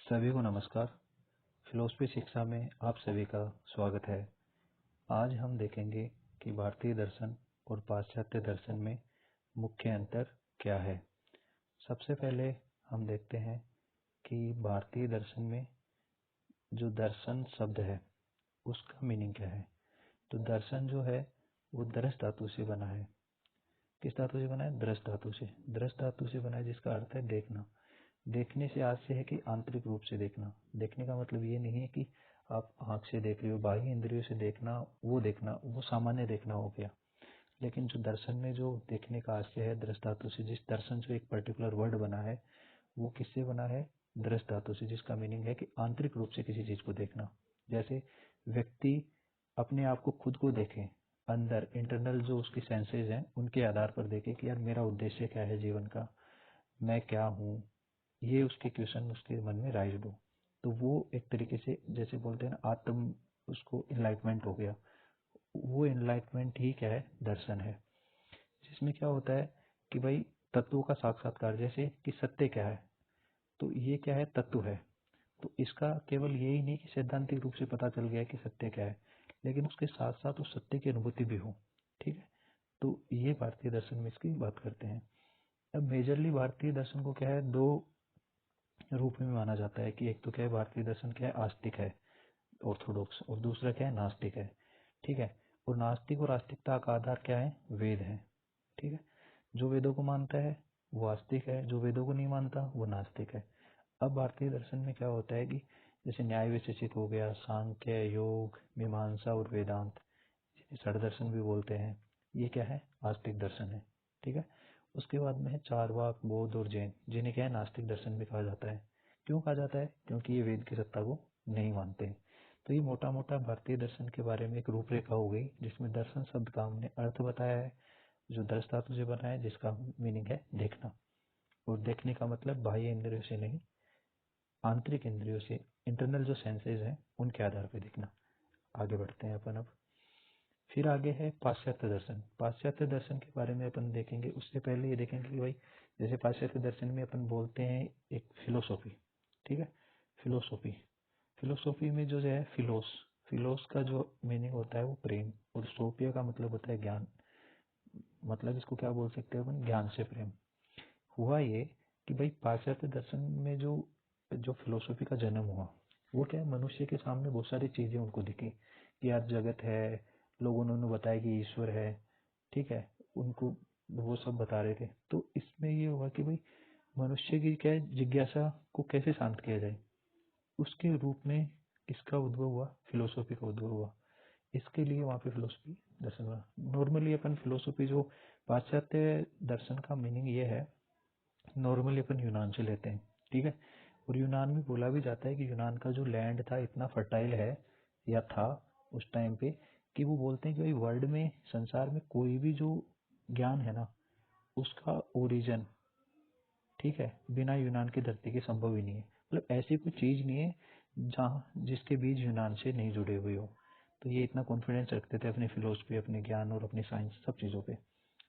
सभी को नमस्कार। फिलोसफी शिक्षा में आप सभी का स्वागत है। आज हम देखेंगे कि भारतीय दर्शन और पाश्चात्य दर्शन में मुख्य अंतर क्या है। सबसे पहले हम देखते हैं कि भारतीय दर्शन में जो दर्शन शब्द है उसका मीनिंग क्या है। तो दर्शन जो है वो दर्श धातु से बना है। किस धातु से बना है? दृश धातु से। दृश धातु से बना है जिसका अर्थ है देखना। देखने से आज से है कि आंतरिक रूप से देखना। देखने का मतलब ये नहीं है कि आप आंख से देख रहे हो, बाह्य इंद्रियों से देखना, वो सामान्य देखना हो गया। लेकिन जो दर्शन में जो देखने का आशय है दृष्ट धातु से, जिस दर्शन से एक पर्टिकुलर वर्ड बना है वो किससे बना है? दृष्ट धातु से, जिसका मीनिंग है कि आंतरिक रूप से किसी चीज को देखना। जैसे व्यक्ति अपने आप को खुद को देखे, अंदर इंटरनल जो उसकी सेंसेस हैं उनके आधार पर देखे कि यार मेरा उद्देश्य क्या है जीवन का, मैं क्या हूँ, ये उसके क्वेश्चन उसके मन में राइज हो। तो वो एक तरीके से जैसे बोलते हैं ना आत्म, उसको इनलाइटमेंट हो गया। वो इनलाइटमेंट ही क्या है? दर्शन है। जिसमें क्या होता है कि भाई तत्वों का साक्षात्कार, जैसे कि सत्य क्या है, तो ये क्या है? तत्व है। तो इसका केवल यही नहीं कि सैद्धांतिक रूप से पता चल गया कि सत्य क्या है, लेकिन उसके साथ साथ उस सत्य की अनुभूति भी हो। ठीक है। तो ये भारतीय दर्शन में इसकी बात करते हैं। अब मेजरली भारतीय दर्शन को क्या है, दो रूप में माना जाता है कि एक तो क्या है भारतीय दर्शन क्या है? आस्तिक है, ऑर्थोडॉक्स, और दूसरा क्या है? नास्तिक है। ठीक है। और नास्तिक और आस्तिकता का आधार क्या है? वेद है। ठीक है। जो वेदों को मानता है वो आस्तिक है, जो वेदों को नहीं मानता वो नास्तिक है। अब भारतीय दर्शन में क्या होता है कि जैसे न्याय विशेषित हो गया, सांख्य, योग, मीमांसा और वेदांत, षड दर्शन भी बोलते हैं, ये क्या है? आस्तिक दर्शन है। ठीक है। उसके बाद में है चारवाक, बौद्ध और जैन, जिन्हें क्या है? नास्तिक दर्शन भी कहा जाता है। क्यों कहा जाता है? क्योंकि ये वेद की सत्ता को नहीं मानते हैं। तो ये मोटा मोटा भारतीय दर्शन के बारे में एक रूपरेखा हो गई, जिसमें दर्शन शब्द का हमने अर्थ बताया है, जो दर्श धातु से बना है, जिसका मीनिंग है देखना। और देखने का मतलब बाह्य इंद्रियों से नहीं, आंतरिक इंद्रियों से, इंटरनल जो सेंसेस हैं उनके आधार पर देखना। आगे बढ़ते हैं अपन अब। फिर आगे है पाश्चात्य दर्शन। पाश्चात्य दर्शन के बारे में अपन देखेंगे। उससे पहले ये देखेंगे कि भाई जैसे पाश्चात्य दर्शन में अपन बोलते हैं एक फिलोसॉफी। ठीक है। फिलोसॉफी, फिलोसॉफी में जो है फिलोस, फिलोस का जो मीनिंग होता है वो प्रेम, और सोफिया का मतलब होता है ज्ञान। मतलब इसको क्या बोल सकते हैं अपन? ज्ञान से प्रेम। हुआ ये कि भाई पाश्चात्य दर्शन में जो जो फिलोसॉफी का जन्म हुआ वो क्या है? मनुष्य के सामने बहुत सारी चीजें उनको दिखी कि यार जगत है, लोगों ने उन्हें बताया कि ईश्वर है। ठीक है। उनको वो सब बता रहे थे। तो इसमें ये हुआ कि भाई मनुष्य की क्या है? जिज्ञासा को कैसे शांत किया जाए, उसके रूप में इसका उद्भव हुआ, फिलोसॉफी का उद्भव हुआ। इसके लिए वहाँ पे फिलोसफी दर्शन हुआ। नॉर्मली अपन फिलोसॉफी जो पाश्चात्य दर्शन का मीनिंग ये है, नॉर्मली अपन यूनान से लेते हैं। ठीक है। और यूनान में बोला भी जाता है कि यूनान का जो लैंड था इतना फर्टाइल है या था उस टाइम पे, कि वो बोलते हैं कि भाई वर्ल्ड में, संसार में कोई भी जो ज्ञान है ना उसका ओरिजिन, ठीक है, बिना यूनान की धरती के संभव ही नहीं है। मतलब ऐसी कोई चीज नहीं है जहाँ जिसके बीज यूनान से नहीं जुड़े हुए हो। तो ये इतना कॉन्फिडेंस रखते थे अपनी फिलोसफी, अपने ज्ञान और अपनी साइंस सब चीज़ों पे।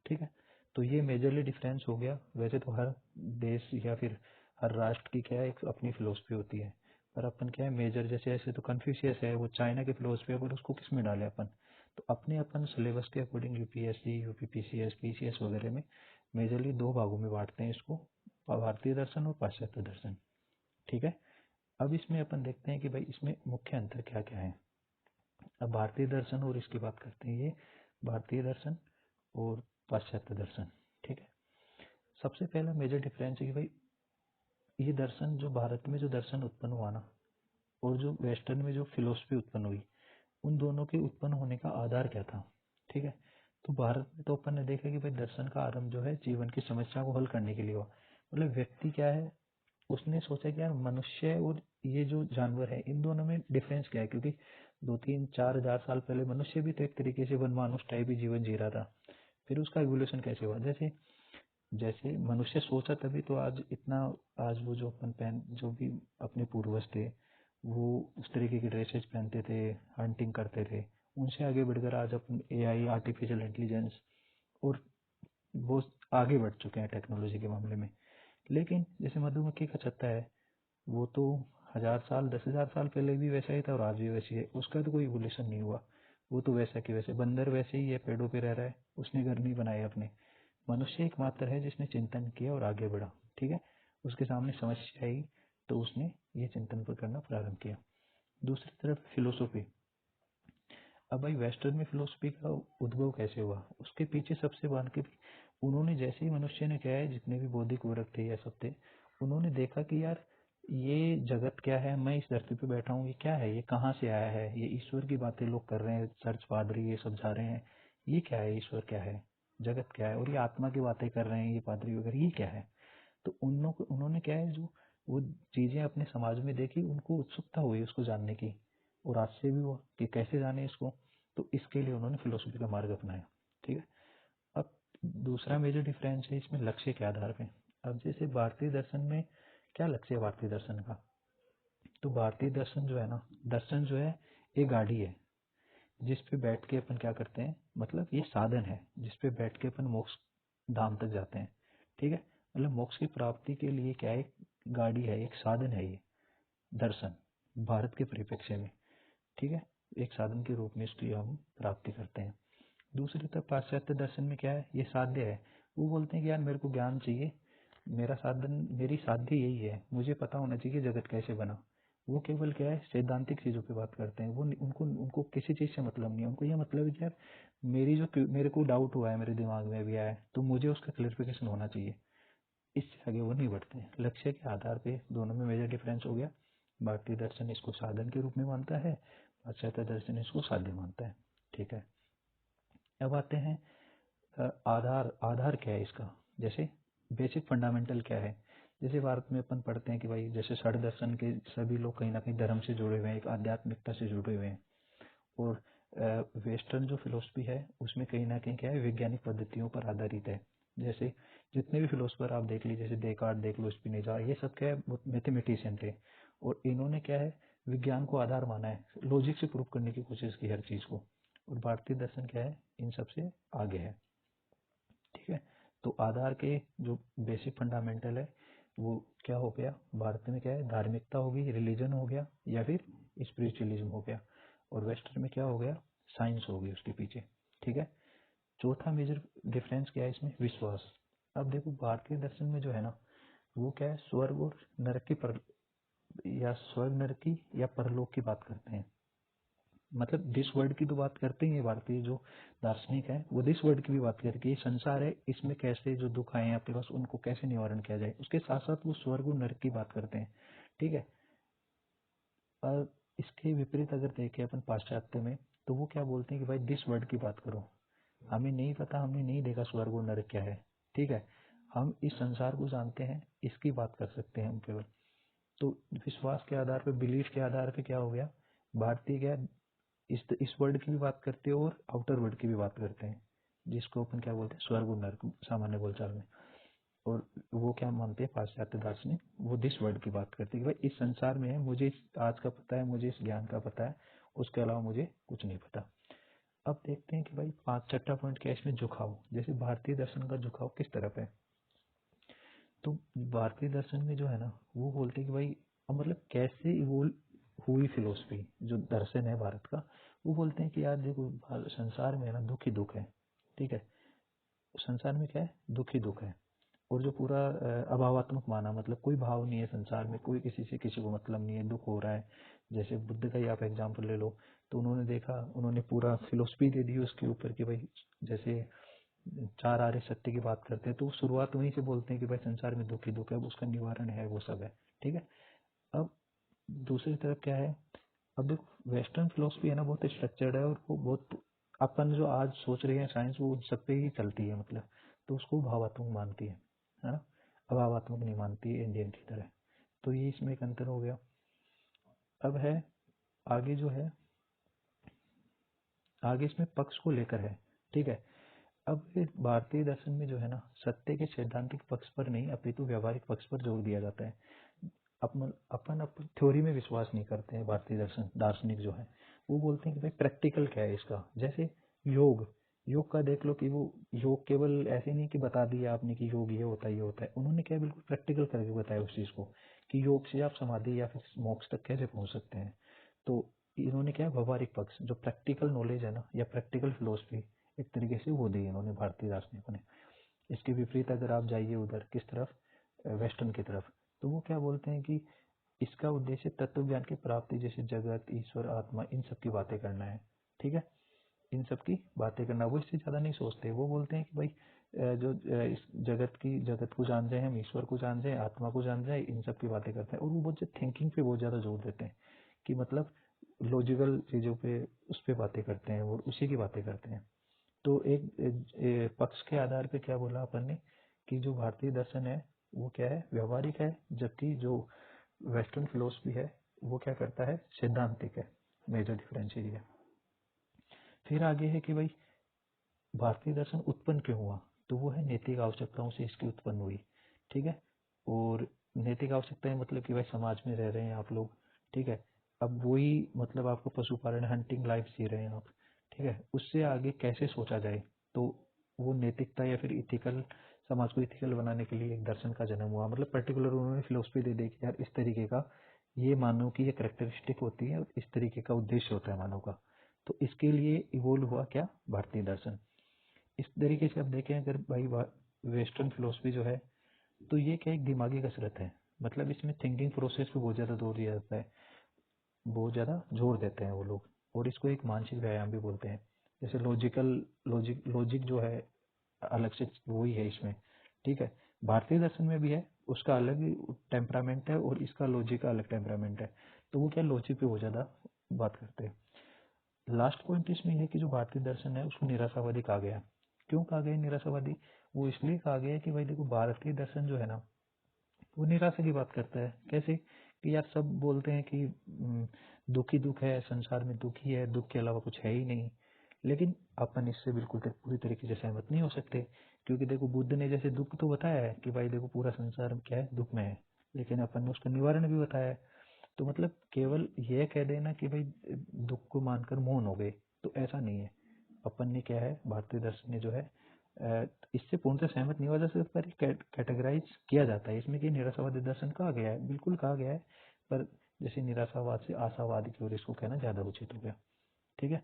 ठीक है। तो ये मेजरली डिफरेंस हो गया। वैसे तो हर देश या फिर हर राष्ट्र की क्या है एक अपनी फिलोसफी होती है, पर अपन क्या है मेजर, जैसे ऐसे तो कन्फ्यूशियस है वो चाइना की फिलोसफी है, पर उसको किस में डाले अपन? तो अपने अपन सिलेबस के अकॉर्डिंग यूपीएससी, यूपीपीसीएस, पीसीएस वगैरह में मेजरली दो भागों में बांटते हैं इसको, भारतीय दर्शन और पाश्चात्य दर्शन। ठीक है। अब इसमें अपन देखते हैं कि भाई इसमें मुख्य अंतर क्या क्या है। अब भारतीय दर्शन और इसकी बात करते हैं, ये भारतीय दर्शन और पाश्चात्य दर्शन। ठीक है। सबसे पहला मेजर डिफरेंस है कि भाई ये दर्शन, जो भारत में जो दर्शन उत्पन्न हुआ ना और जो वेस्टर्न में जो फिलोसफी उत्पन्न हुई, उन दोनों के उत्पन्न होने का आधार क्या था? ठीक है। तो भारत में तो अपन ने देखा कि भाई दर्शन का आरंभ जो है जीवन की समस्या को हल करने के लिए हुआ। मतलब व्यक्ति क्या है, उसने सोचा कि यार मनुष्य और ये जो जानवर है इन दोनों में डिफरेंस क्या है, क्योंकि 2-3-4 हजार साल पहले मनुष्य भी तो एक तरीके से वनमानुष टाइप ही जीवन जी रहा था। फिर उसका इवोल्यूशन कैसे हुआ? जैसे जैसे मनुष्य सोचा तभी तो आज इतना, आज वो जो अपन पहन, जो भी अपने पूर्वज थे वो उस तरीके की ड्रेसेस पहनते थे, हंटिंग करते थे। उनसे आगे बढ़कर आज अपन एआई, आर्टिफिशियल इंटेलिजेंस और वो आगे बढ़ चुके हैं टेक्नोलॉजी के मामले में। लेकिन जैसे मधुमक्खी का छत्ता है, वो तो 1000 साल 10,000 साल पहले भी वैसा ही था और आज भी वैसी है, उसका तो कोई इवोल्यूशन नहीं हुआ। वो तो वैसा कि वैसे, बंदर वैसे ही है, पेड़ों पे रह रहा है, उसने घर नहीं बनाए अपने। मनुष्य एकमात्र है जिसने चिंतन किया और आगे बढ़ा। ठीक है, उसके सामने समस्या आई तो उसने ये चिंतन पर करना प्रारंभ किया। दूसरी तरफ फिलोसॉफी। अब भाई वेस्टर्न में फिलोसफी का उद्भव कैसे हुआ, उसके पीछे सबसे बांध के उन्होंने, जैसे ही मनुष्य ने क्या है, जितने भी बौद्धिक वर्ग थे या सब थे, उन्होंने देखा कि यार ये जगत क्या है, मैं इस धरती पे बैठा हूँ, ये क्या है, ये कहाँ से आया है, ये ईश्वर की बातें लोग कर रहे हैं, चर्च पादरी ये समझा रहे हैं, ये क्या है, ईश्वर क्या है, जगत क्या है, और ये आत्मा की बातें कर रहे हैं ये पादरी वगैरह, ये क्या है। तो उन्होंने क्या है, जो वो चीजें अपने समाज में देखी, उनको उत्सुकता हुई उसको जानने की, और आज से भी हुआ कि कैसे जाने इसको। तो इसके लिए उन्होंने फिलोसफी का मार्ग अपनाया। ठीक है, अब दूसरा मेजर डिफरेंस है इसमें लक्ष्य के आधार पे। अब जैसे भारतीय दर्शन में क्या लक्ष्य है भारतीय दर्शन का, तो भारतीय दर्शन जो है ना, दर्शन जो है एक गाड़ी है जिस पे बैठ के अपन क्या करते हैं, मतलब ये साधन है जिस पे बैठ के अपन मोक्ष धाम तक जाते हैं। ठीक है, मतलब मोक्ष की प्राप्ति के लिए क्या है, एक गाड़ी है, एक साधन है ये दर्शन, भारत के परिप्रेक्ष्य में। ठीक है, एक साधन के रूप में इसकी हम प्राप्ति करते हैं। दूसरी तरफ पाश्चात्य दर्शन में क्या है, ये साध्य है। वो बोलते हैं कि यार मेरे को ज्ञान चाहिए, मेरा साधन, मेरी साध्य यही है, मुझे पता होना चाहिए कि जगत कैसे बना। वो केवल क्या है, सैद्धांतिक चीज़ों पे बात करते हैं। वो उनको उनको किसी चीज़ से मतलब नहीं है, उनको ये मतलब है कि यार मेरी जो मेरे को डाउट हुआ है, मेरे दिमाग में भी आया है, तो मुझे उसका क्लियरिफिकेशन होना चाहिए। इससे आगे वो नहीं बढ़ते हैं। लक्ष्य के आधार पे दोनों में मेजर डिफरेंस हो गया। भारतीय दर्शन इसको साधन के रूप में मानता है, पाश्चात्य दर्शन इसको साध्य मानता है। ठीक है, अब आते हैं आधार। आधार क्या है इसका, जैसे बेसिक फंडामेंटल क्या है। जैसे भारत में अपन पढ़ते हैं कि भाई जैसे षड दर्शन के सभी लोग कहीं ना कहीं धर्म से जुड़े हुए हैं, एक आध्यात्मिकता से जुड़े हुए हैं। और वेस्टर्न जो फिलोसफी है उसमें कहीं ना कहीं क्या है, वैज्ञानिक पद्धतियों पर आधारित है। जैसे जितने भी फिलोसफर आप देख लीजिए, जैसे डेकार्ट देख लो, स्पिनोजा, ये सब क्या है, मैथमेटिशियन थे, और इन्होंने क्या है, विज्ञान को आधार माना है, लॉजिक से प्रूव करने की कोशिश की हर चीज को। और भारतीय दर्शन क्या है, इन सबसे आगे है। ठीक है, तो आधार के जो बेसिक फंडामेंटल है वो क्या हो गया, भारत में क्या है, धार्मिकता हो गई, रिलीजन हो गया, या फिर स्पिरिचुअलिज्म हो गया। और वेस्टर्न में क्या हो गया, साइंस हो गई उसके पीछे। ठीक है, चौथा मेजर डिफरेंस क्या है इसमें, विश्वास। अब देखो भारतीय दर्शन में जो है ना, वो क्या है, स्वर्ग और नरक की या स्वर्ग नरक की या परलोक की बात करते हैं। मतलब दिस वर्ल्ड की तो बात करते ही है, भारतीय जो दार्शनिक है वो दिस वर्ल्ड की भी बात करके, ये संसार है, इसमें कैसे जो दुख आए हैं आपके पास उनको कैसे निवारण किया जाए, उसके साथ साथ वो स्वर्ग और नरक की बात करते हैं। ठीक है, और इसके विपरीत अगर देखें अपन पाश्चात्य में, तो वो क्या बोलते हैं कि भाई दिस वर्ल्ड की बात करो, हमें नहीं पता, हमने नहीं देखा स्वर्ग और नरक क्या है। ठीक है, हम इस संसार को जानते हैं, इसकी बात कर सकते हैं हम केवल। तो विश्वास के आधार पर, बिलीफ के आधार पे क्या हो गया, भारतीय क्या इस वर्ल्ड की भी बात करते हैं और आउटर वर्ल्ड की भी बात करते हैं, जिसको अपन क्या बोलते हैं, स्वर्ग और नरक सामान्य बोलचाल में। और वो क्या मानते हैं पाश्चात्य दार्शनिक, वो दिस वर्ल्ड की बात करते हैं कि भाई इस संसार में है, मुझे आज का पता है, मुझे इस ज्ञान का पता है, उसके अलावा मुझे कुछ नहीं पता। अब देखते हैं कि भाई छठा पॉइंट क्या है इसमें, झुकाव। जैसे भारतीय दर्शन का झुकाव किस तरफ है, तो भारतीय दर्शन में जो है ना, वो बोलते हैं कि भाई अब मतलब कैसे इवोल्व हुई फिलोसफी, जो दर्शन है भारत का, वो बोलते हैं कि यार देखो संसार में है ना दुख ही दुख है। ठीक है, संसार में क्या है, दुख ही दुख है। और जो पूरा अभावात्मक माना, मतलब कोई भाव नहीं है संसार में, कोई किसी से किसी को मतलब नहीं है, दुख हो रहा है। जैसे बुद्ध का ही आप एग्जाम्पल ले लो, तो उन्होंने देखा, उन्होंने पूरा फिलोसफी दे दी उसके ऊपर कि भाई जैसे चार आर्य सत्य की बात करते हैं, तो शुरुआत वहीं से बोलते हैं कि भाई संसार में दुख ही दुख है, उसका निवारण है, वो सब है। ठीक है, अब दूसरी तरफ क्या है, अब देखो वेस्टर्न फिलोसफी है ना, बहुत स्ट्रक्चर्ड है, और वो बहुत अपन जो आज सोच रहे हैं साइंस, वो उन सब पे ही चलती है मतलब, तो उसको भावात्मक मानती है ना, अभावात्मक नहीं मानती है इंडियन की तरह। तो ये इसमें एक अंतर हो गया। अब है आगे जो है, आगे इसमें पक्ष को लेकर है। ठीक है, अब ये भारतीय दर्शन में जो है ना, सत्य के सैद्धांतिक पक्ष पर नहीं अपितु व्यावहारिक पक्ष पर जोर दिया जाता है। अपन थ्योरी में विश्वास नहीं करते हैं। भारतीय दर्शन दार्शनिक जो है वो बोलते हैं कि भाई प्रैक्टिकल क्या है इसका, जैसे योग, योग का देख लो कि वो योग केवल ऐसे नहीं कि बता दिया आपने कि योग ये होता है, उन्होंने क्या बिल्कुल प्रैक्टिकल करके बताया उस चीज़ को कि योग से आप समाधि या फिर मोक्ष तक कैसे पहुंच सकते हैं। तो इन्होंने क्या व्यवहारिक पक्ष जो प्रैक्टिकल नॉलेज है ना या प्रैक्टिकल फिलोसफी एक तरीके से वो दी इन्होंने भारतीय दार्शनिकों ने। इसके विपरीत अगर आप जाइए उधर किस तरफ, वेस्टर्न की तरफ, तो वो क्या बोलते हैं कि इसका उद्देश्य तत्व ज्ञान की प्राप्ति जैसे जगत ईश्वर आत्मा इन सब की बातें करना है। ठीक है, इन सब की बातें करना, वो इससे ज़्यादा नहीं सोचते। वो बोलते हैं कि भाई इस जगत को जान जाए, हम ईश्वर को जान जाए, आत्मा को जान जाए, इन सब की बातें करते हैं। और वो बहुत थिंकिंग पे बहुत ज़्यादा जोर देते हैं कि मतलब लॉजिकल चीज़ों पे उस पर बातें करते हैं और उसी की बातें करते हैं। तो एक पक्ष के आधार पे क्या बोला अपन ने कि जो भारतीय दर्शन है वो क्या है, व्यवहारिक है, जबकि जो वेस्टर्न फिलोसफी है वो क्या करता है, सैद्धांतिक है। मेजर डिफरेंस ये है। फिर आगे है कि भाई भारतीय दर्शन उत्पन्न क्यों हुआ, तो वो है नैतिक आवश्यकताओं से इसकी उत्पन्न हुई। ठीक है, और नैतिक आवश्यकताएं मतलब कि भाई समाज में रह रहे हैं आप लोग। ठीक है, अब वही मतलब आपको पशुपालन हंटिंग लाइफ जी रहे हैं आप। ठीक है, उससे आगे कैसे सोचा जाए, तो वो नैतिकता या फिर इथिकल, समाज को इथिकल बनाने के लिए एक दर्शन का जन्म हुआ। मतलब पर्टिकुलर उन्होंने फिलोसफी दे दी कि यार इस तरीके का ये मानव की ये करेक्टरिस्टिक होती है और इस तरीके का उद्देश्य होता है मानव का। तो इसके लिए इवोल्व हुआ क्या, भारतीय दर्शन। इस तरीके से आप देखें अगर भाई वेस्टर्न फिलोसफी जो है, तो ये क्या एक दिमागी कसरत है। मतलब इसमें थिंकिंग प्रोसेस पे बहुत ज़्यादा जोर दिया जाता है, बहुत ज़्यादा जोर देते हैं वो लोग। और इसको एक मानसिक व्यायाम भी बोलते हैं। जैसे लॉजिक जो है अलग से वही है इसमें। ठीक है, भारतीय दर्शन में भी है, उसका अलग टेम्परामेंट है और इसका लॉजिक का अलग टेम्परामेंट है। तो वो क्या लॉजिक पे बहुत ज़्यादा बात करते हैं। लास्ट पॉइंट इसमें है कि जो भारतीय दर्शन है उसको निराशावादी कहा गया। क्यों कहा गया निराशावादी, वो इसलिए कहा गया है कि भाई देखो भारतीय दर्शन जो है ना वो निराशा की बात करता है। कैसे कि यार सब बोलते हैं कि दुख ही दुख है, संसार में दुख ही है, दुख के अलावा कुछ है ही नहीं। लेकिन अपन इससे बिल्कुल पूरी तरीके से सहमत नहीं हो सकते, क्योंकि देखो बुद्ध ने जैसे दुख तो बताया है कि भाई देखो पूरा संसार क्या है, दुख में है, लेकिन अपन ने उसका निवारण भी बताया है। तो मतलब केवल यह कह देना कि भाई दुख को मानकर मौन हो गए, तो ऐसा नहीं है। अपन ने क्या है, भारतीय दर्शन ने जो है इससे पूर्णतः सहमत नहीं हुआ जा सकता, पर कैटेगराइज किया जाता है इसमें कि निराशावादी दर्शन कहा गया है, बिल्कुल कहा गया है। पर जैसे निराशावाद से आशावाद की ओर इसको कहना ज़्यादा उचित हो गया। ठीक है,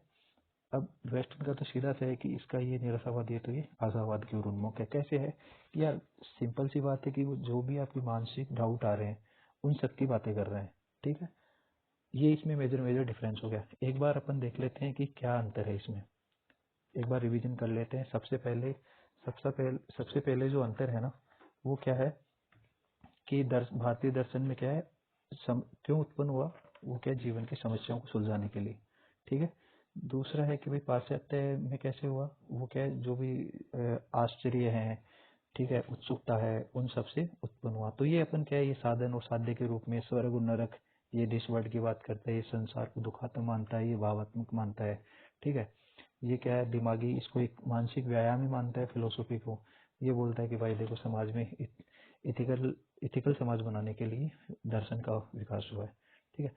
अब वेस्टर्न का तो सीधा सा है कि इसका ये निराशावादी है तो ये आशावाद की ओर उन्मुख है। कैसे है कि यार सिंपल सी बात है कि वो जो भी आपकी मानसिक डाउट आ रहे हैं उन सब की बातें कर रहे हैं। ठीक है, ये इसमें मेजर मेजर डिफरेंस हो गया। एक बार अपन देख लेते हैं कि क्या अंतर है इसमें, एक बार रिवीजन कर लेते हैं। सबसे पहले जो अंतर है ना वो क्या है कि भारतीय दर्शन में क्या है, क्यों उत्पन्न हुआ, वो क्या है, जीवन की समस्याओं को सुलझाने के लिए। ठीक है, दूसरा है कि भाई पाश्चात्य में कैसे हुआ, वो क्या है, जो भी आश्चर्य है, ठीक है, उत्सुकता है, उन सब से उत्पन्न हुआ। तो ये अपन क्या है, ये साधन और साध्य के रूप में स्वर्ग और नरक, ये दिस वर्ल्ड की बात करता है, ये संसार को दुखात्मक मानता है, ये भावात्मक मानता है। ठीक है, ये क्या है, दिमागी, इसको एक मानसिक व्यायाम ही मानता है फिलोसफी को। ये बोलता है कि भाई देखो समाज में इथिकल इथिकल समाज बनाने के लिए दर्शन का विकास हुआ है। ठीक है,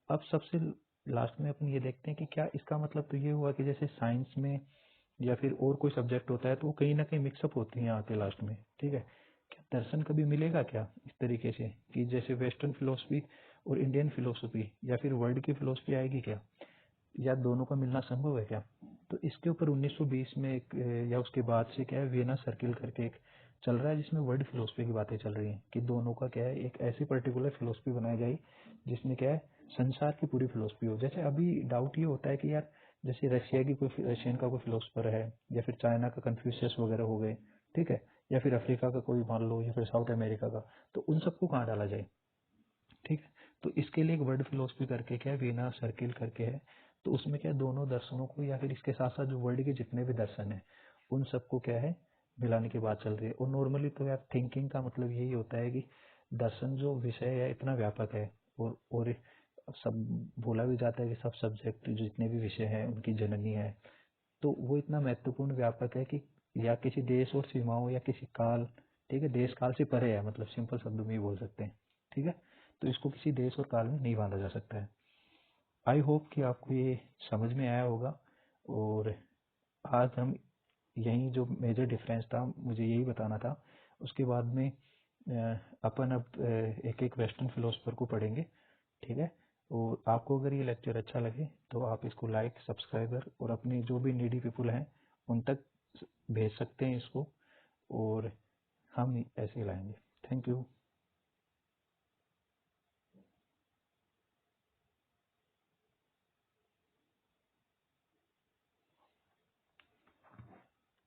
अब सबसे लास्ट में अपन ये देखते हैं कि क्या इसका मतलब तो ये हुआ कि जैसे साइंस में या फिर और कोई सब्जेक्ट होता है तो वो कहीं ना कहीं मिक्सअप होती हैं आके लास्ट में। ठीक है, क्या दर्शन कभी मिलेगा क्या इस तरीके से कि जैसे वेस्टर्न फिलोसफी और इंडियन फिलोसफी या फिर वर्ल्ड की फिलोसफी आएगी क्या, या दोनों का मिलना संभव है क्या। तो इसके ऊपर 1920 में एक या उसके बाद से क्या है, वियना सर्किल करके एक चल रहा है जिसमें वर्ल्ड फिलोसफी की बातें चल रही हैं कि दोनों का क्या है, एक ऐसी पर्टिकुलर फिलोसफी बनाई जाए जिसमें क्या है, संसार की पूरी फिलोसफी हो। जैसे अभी डाउट ये होता है कि यार जैसे रशियन का कोई फिलोसफर है, या फिर चाइना का कन्फ्यूशियस वगैरह हो गए, ठीक है, या फिर अफ्रीका का कोई मान लो, या फिर साउथ अमेरिका का, तो उन सबको कहाँ डाला जाए। ठीक है, तो इसके लिए एक वर्ड फिलोसफी करके क्या है, वीना सर्किल करके है। तो उसमें क्या है, दोनों दर्शनों को या फिर इसके साथ साथ जो वर्ल्ड के जितने भी दर्शन है उन सबको क्या है, मिलाने की बात चल रही है। और नॉर्मली तो यार थिंकिंग का मतलब यही होता है कि दर्शन जो विषय है इतना व्यापक है, और सब बोला भी जाता है कि सब सब्जेक्ट जितने भी विषय हैं उनकी जननी है। तो वो इतना महत्वपूर्ण व्यापक है कि या किसी देश और सीमाओं या किसी काल, ठीक है, देश काल से परे है, मतलब सिंपल शब्दों में ही बोल सकते हैं। ठीक है, तो इसको किसी देश और काल में नहीं बांधा जा सकता है। आई होप कि आपको ये समझ में आया होगा। और आज हम यही जो मेजर डिफरेंस था मुझे यही बताना था। उसके बाद में अपन अब एक एक वेस्टर्न फिलोसफर को पढ़ेंगे, ठीक है। और आपको अगर ये लेक्चर अच्छा लगे तो आप इसको लाइक, सब्सक्राइबर और अपने जो भी नीडी पीपल हैं उन तक भेज सकते हैं इसको, और हम ऐसे लाएंगे। Thank you.